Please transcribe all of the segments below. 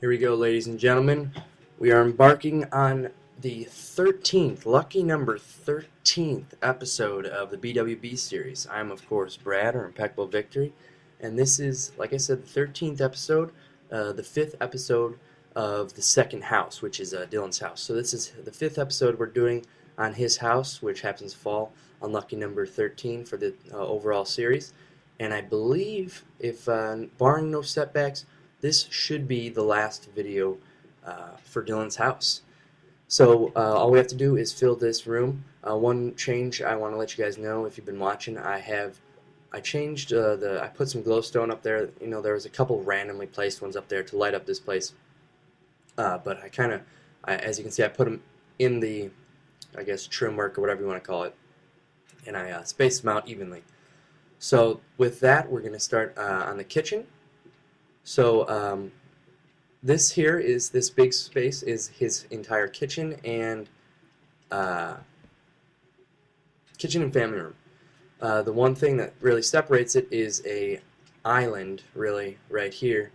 Here we go, ladies and gentlemen. We are embarking on the 13th, lucky number 13th episode of the BWB series. I'm, of course, Brad, or Impeccable Victory, and this is, like I said, the 13th episode, the 5th episode of the second house, which is Dylan's house. So this is the 5th episode we're doing on his house, which happens to fall on lucky number 13 for the overall series. And I believe, if barring no setbacks, this should be the last video for Dylan's house. So all we have to do is fill this room. One change I want to let you guys know, if you've been watching, I changed I put some glowstone up there. You know, there was a couple randomly placed ones up there to light up this place. But as you can see, I put them in the, I guess, trim work or whatever you want to call it, and I spaced them out evenly. So with that, we're going to start on the kitchen. So this big space is his entire kitchen and family room. The one thing that really separates it is a island, really, right here,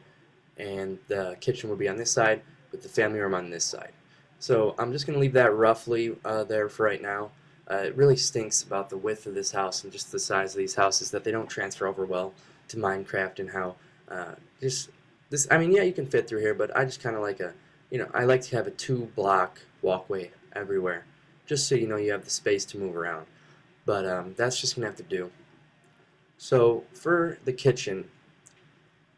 and the kitchen will be on this side with the family room on this side. So I'm just going to leave that roughly there for right now. It really stinks about the width of this house and just the size of these houses that they don't transfer over well to Minecraft, and how I mean, yeah, you can fit through here, but I just kind of like I like to have a 2-block walkway everywhere, just so you know you have the space to move around. But that's just going to have to do. So for the kitchen,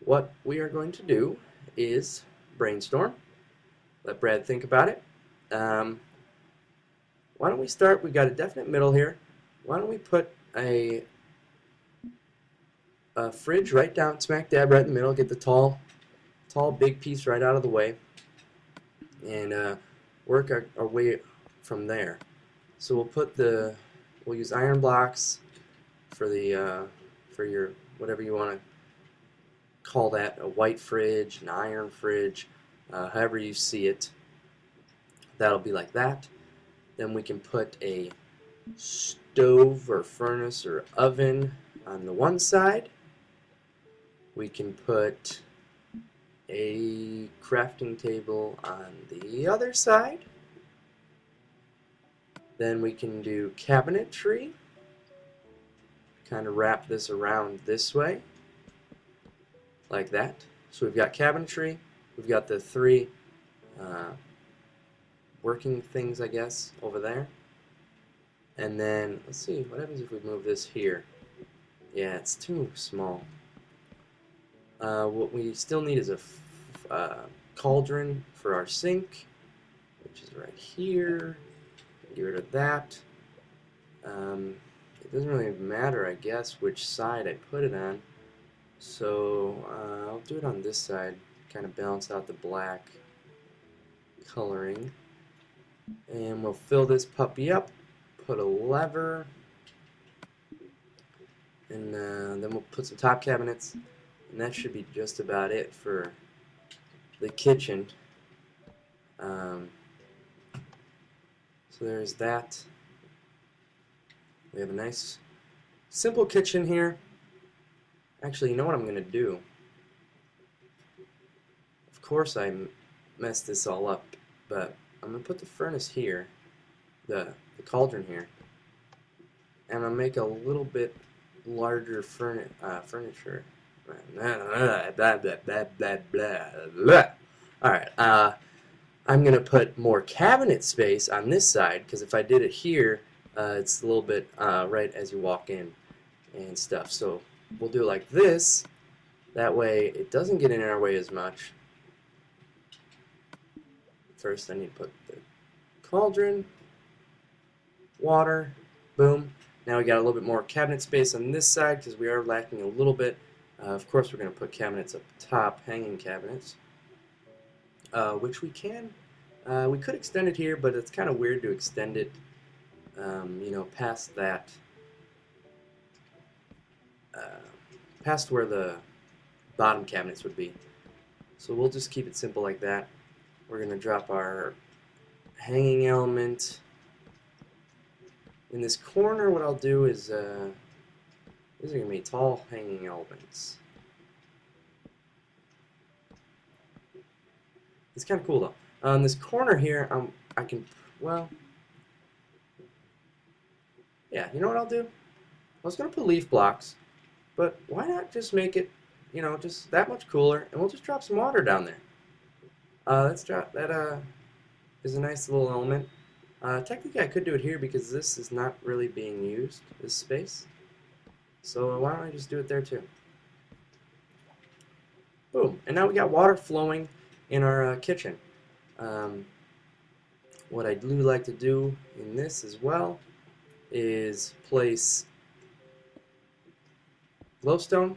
what we are going to do is brainstorm. Let Brad think about it. Why don't we start? We got a definite middle here. Why don't we put a fridge right down, smack dab right in the middle, get the tall big piece right out of the way, and work our way from there. So we'll use iron blocks for your whatever you want to call that, a white fridge, an iron fridge, however you see it. That'll be like that. Then we can put a stove or furnace or oven on the one side. We can put a crafting table on the other side. Then we can do cabinetry. Kind of wrap this around this way, like that. So we've got cabinetry. We've got the 3 working things, I guess, over there. And then, let's see, what happens if we move this here? Yeah, it's too small. What we still need is a cauldron for our sink, which is right here. Get rid of that. It doesn't really matter, I guess, which side I put it on. So I'll do it on this side, kind of balance out the black coloring. And we'll fill this puppy up, put a lever, and then we'll put some top cabinets, and that should be just about it for the kitchen. So there's that. We have a nice simple kitchen here. Actually, you know what I'm going to do? Of course I messed this all up, but I'm going to put the furnace here, the cauldron here, and I'm going to make a little bit larger furniture. Alright, I'm going to put more cabinet space on this side, because if I did it here, it's a little bit right as you walk in and stuff. So we'll do it like this. That way it doesn't get in our way as much. First I need to put the cauldron, water, boom. Now we got a little bit more cabinet space on this side because we are lacking a little bit. Of course we're going to put cabinets up top, hanging cabinets, which we can. We could extend it here, but it's kind of weird to extend it, you know, past that, past where the bottom cabinets would be. So we'll just keep it simple like that. We're going to drop our hanging element in this corner. What I'll do is, these are going to be tall hanging elements. It's kind of cool though. On this corner here, I can, well, yeah, you know what I'll do? I was going to put leaf blocks, but why not just make it, just that much cooler, and we'll just drop some water down there. Let's drop, that is a nice little element. Technically I could do it here because this is not really being used, this space. So why don't I just do it there too? Boom, and now we got water flowing in our kitchen. Um, what I do like to do in this as well is place glowstone,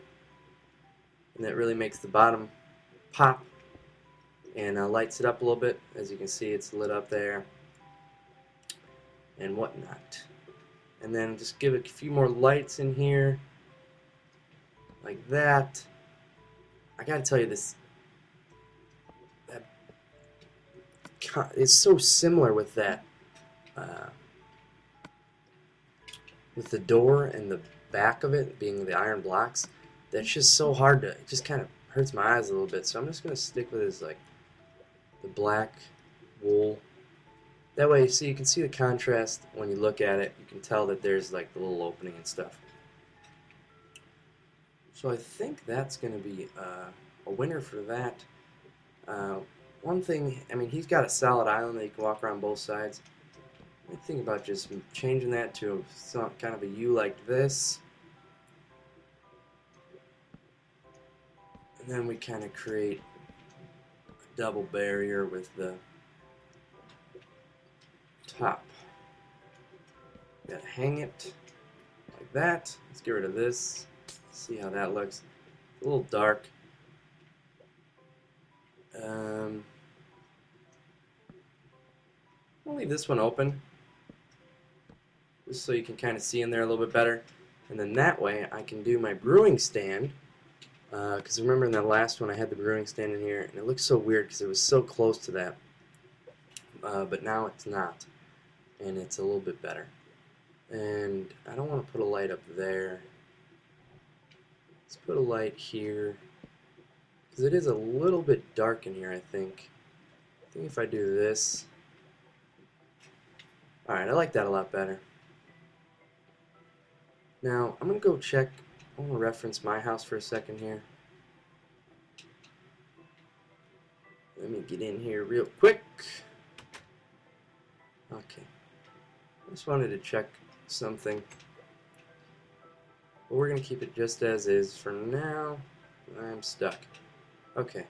and that really makes the bottom pop and lights it up a little bit. As you can see, it's lit up there and whatnot. And then just give it a few more lights in here like that. I gotta tell you, this it's so similar with that with the door and the back of it being the iron blocks. That's just so hard to, it just kind of hurts my eyes a little bit. So I'm just gonna stick with this, like the black wool. That way, so you can see the contrast when you look at it. You can tell that there's like the little opening and stuff. So I think that's going to be a winner for that. One thing, I mean, he's got a solid island that you can walk around both sides. I think about just changing that to some kind of a U like this. And then we kind of create a double barrier with the top. Gotta hang it like that. Let's get rid of this. See how that looks. A little dark. I'll leave this one open just so you can kind of see in there a little bit better. And then that way I can do my brewing stand. Because remember in that last one I had the brewing stand in here, and it looks so weird because it was so close to that. But now it's not. And it's a little bit better. And I don't want to put a light up there. Let's put a light here. Because it is a little bit dark in here, I think. I think if I do this. Alright, I like that a lot better. Now, I'm going to go check. I want to reference my house for a second here. Let me get in here real quick. Okay. I just wanted to check something. But we're going to keep it just as is for now. I'm stuck. Okay.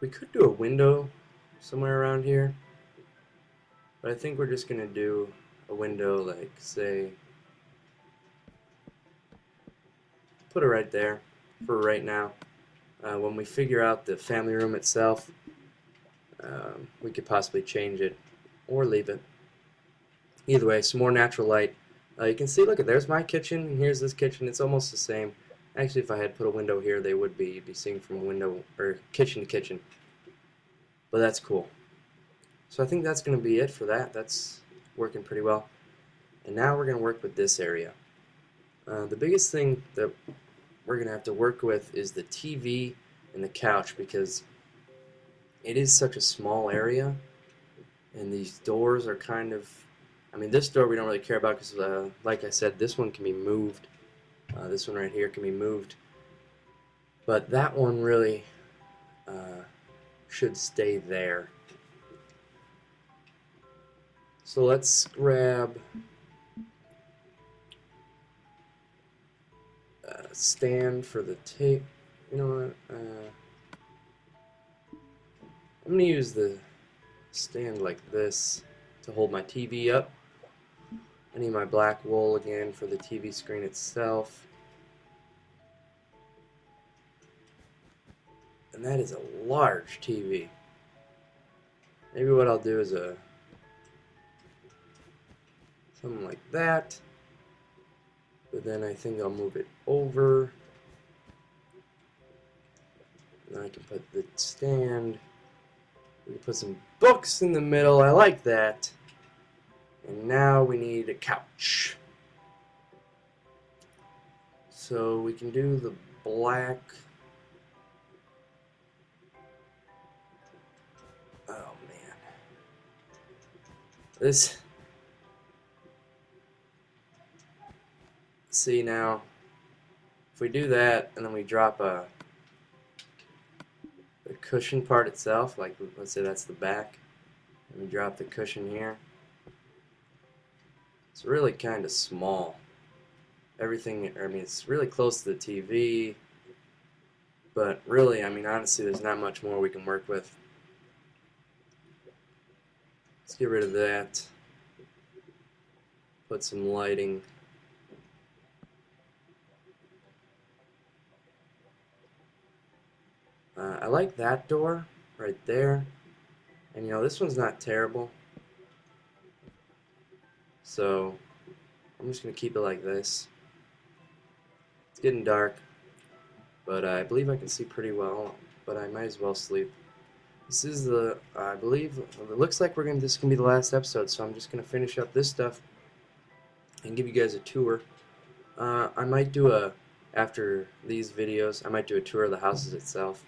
We could do a window somewhere around here. But I think we're just going to do a window, like, say, put it right there for right now. When we figure out the family room itself, we could possibly change it or leave it. Either way, some more natural light. You can see, look, there's my kitchen, and here's this kitchen. It's almost the same. Actually, if I had put a window here, they would be seeing from window or kitchen to kitchen. But that's cool. So I think that's going to be it for that. That's working pretty well. And now we're going to work with this area. The biggest thing that we're going to have to work with is the TV and the couch, because it is such a small area, and these doors are kind of, I mean, this door we don't really care about because, like I said, this one can be moved. This one right here can be moved. But that one really should stay there. So let's grab a stand for the tape. You know what? I'm going to use the stand like this to hold my TV up. I need my black wool again for the TV screen itself. And that is a large TV. Maybe what I'll do is something like that. But then I think I'll move it over. And then I can put the stand. We can put some books in the middle. I like that. And now we need a couch. So we can do the black This, see now, if we do that and then we drop the cushion part itself, like let's say that's the back, and we drop the cushion here, it's really kind of small. Everything, I mean, it's really close to the TV, but really, I mean, honestly, there's not much more we can work with. Let's get rid of that. Put some lighting. I like that door right there, and you know, this one's not terrible, so I'm just going to keep it like this. It's getting dark, but I believe I can see pretty well, but I might as well sleep. This is the, I believe, it looks like this is going to be the last episode, so I'm just going to finish up this stuff and give you guys a tour. I might do after these videos, I might do a tour of the houses itself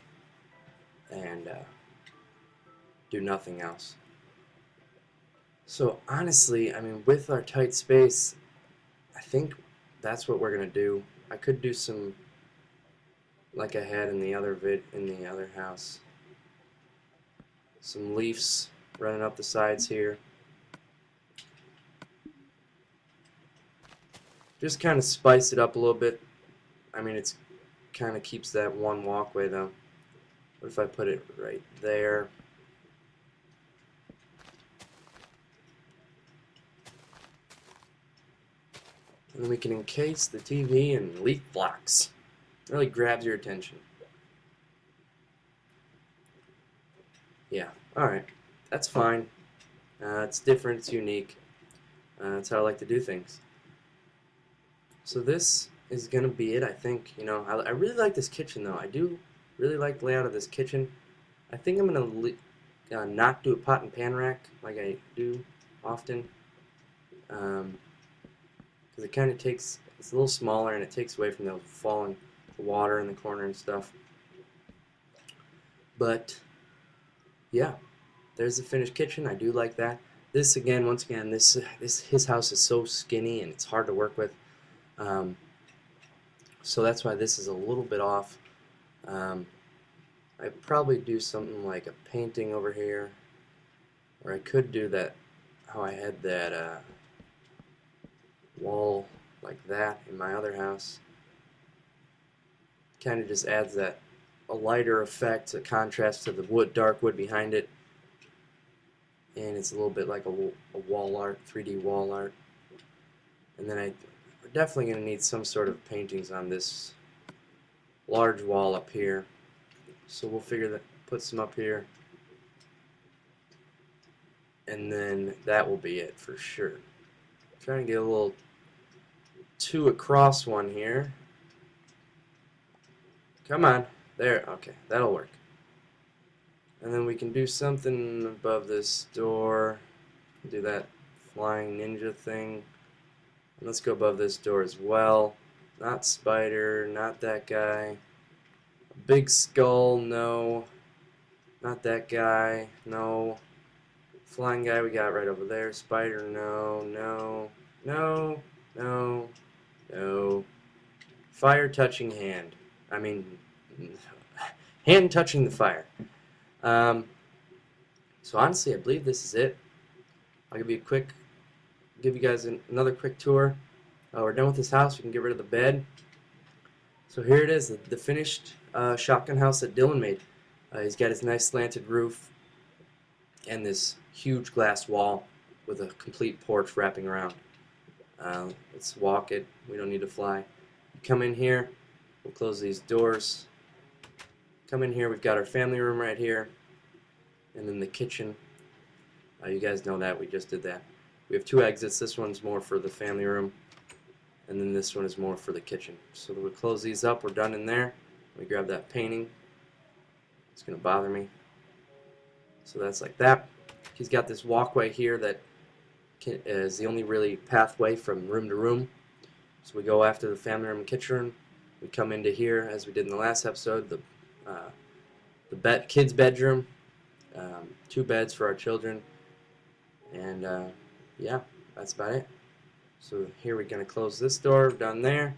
and do nothing else. So honestly, I mean, with our tight space, I think that's what we're going to do. I could do some, like I had in the other house, some leaves running up the sides here. Just kind of spice it up a little bit. I mean, it's kind of keeps that one walkway though. What if I put it right there? And then we can encase the TV in leaf blocks. It really grabs your attention. Yeah, alright. That's fine. It's different, it's unique. That's how I like to do things. So this is going to be it, I think. You know, I really like this kitchen though. I do really like the layout of this kitchen. I think I'm going to not do a pot and pan rack like I do often. Because it kind of takes, it's a little smaller and it takes away from the falling water in the corner and stuff. But yeah, there's the finished kitchen. I do like that. This again, once again, his house is so skinny and it's hard to work with. So that's why this is a little bit off. I'd probably do something like a painting over here, or I could do that how I had that wall like that in my other house. Kind of just adds that a lighter effect, a contrast to the dark wood behind it, and it's a little bit like a wall art, 3D wall art. And then we're definitely going to need some sort of paintings on this large wall up here. So we'll figure that, put some up here, and then that will be it for sure. Trying to get a little two across one here. Come on, there, okay, that'll work. And then we can do something above this door, do that flying ninja thing. And let's go above this door as well. Not spider, not that guy. Big skull, no. Not that guy, no. Flying guy we got right over there. Spider, no, no, no, no, no. Fire touching hand. I mean, hand touching the fire. So honestly, I believe this is it. I'll give you guys another quick tour. We're done with this house. We can get rid of the bed. So here it is, the finished shotgun house that Dylan made. He's got his nice slanted roof and this huge glass wall with a complete porch wrapping around. Let's walk it. We don't need to fly. Come in here. We'll close these doors. Come in here. We've got our family room right here, and then the kitchen. You guys know that. We just did that. We have two exits. This one's more for the family room, and then this one is more for the kitchen. So we'll close these up. We're done in there. We grab that painting. It's going to bother me. So that's like that. He's got this walkway here that is the only really pathway from room to room. So we go after the family room and kitchen room. We come into here, as we did in the last episode, the kids' bedroom, 2 beds for our children, and yeah, that's about it. So here we're going to close this door, done there.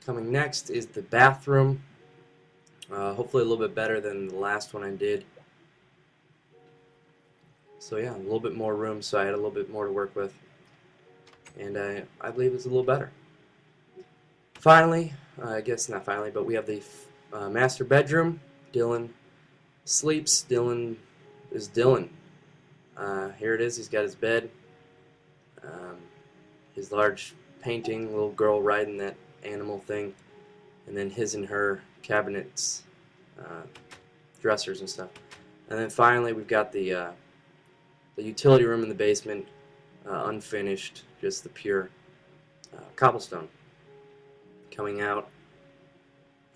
Coming next is the bathroom. Hopefully a little bit better than the last one I did. So yeah, a little bit more room, so I had a little bit more to work with. And I believe it's a little better. Finally, I guess not finally, but we have the master bedroom. Dylan sleeps. Dylan is Dylan. Here it is. He's got his bed, his large painting, little girl riding that animal thing, and then his and her cabinets, dressers and stuff. And then finally, we've got the utility room in the basement, unfinished, just the pure cobblestone. Coming out,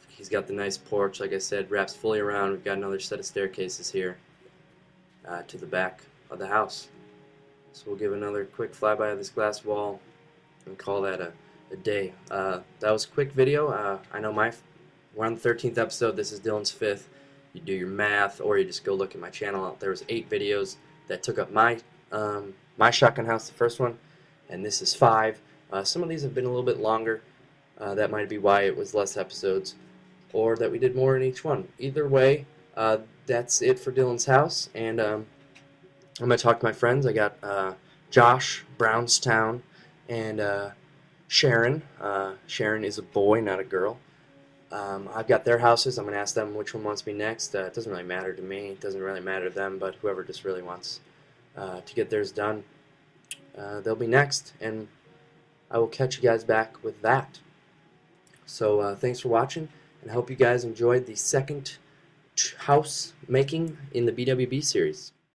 he's got the nice porch, like I said, wraps fully around. We've got another set of staircases here to the back of the house. So we'll give another quick flyby of this glass wall and call that a day. That was a quick video. I know we're on the 13th episode. This is Dylan's 5th. You do your math, or you just go look at my channel. There was 8 videos that took up my shotgun house, the first one, and this is 5. Some of these have been a little bit longer. That might be why it was less episodes, or that we did more in each one. Either way, that's it for Dylan's house, and I'm going to talk to my friends. I got Josh, Brownstown, and Sharon. Sharon is a boy, not a girl. I've got their houses. I'm going to ask them which one wants to be next. It doesn't really matter to me. It doesn't really matter to them, but whoever just really wants to get theirs done, they'll be next, and I will catch you guys back with that. So thanks for watching, and I hope you guys enjoyed the second house making in the BWB series.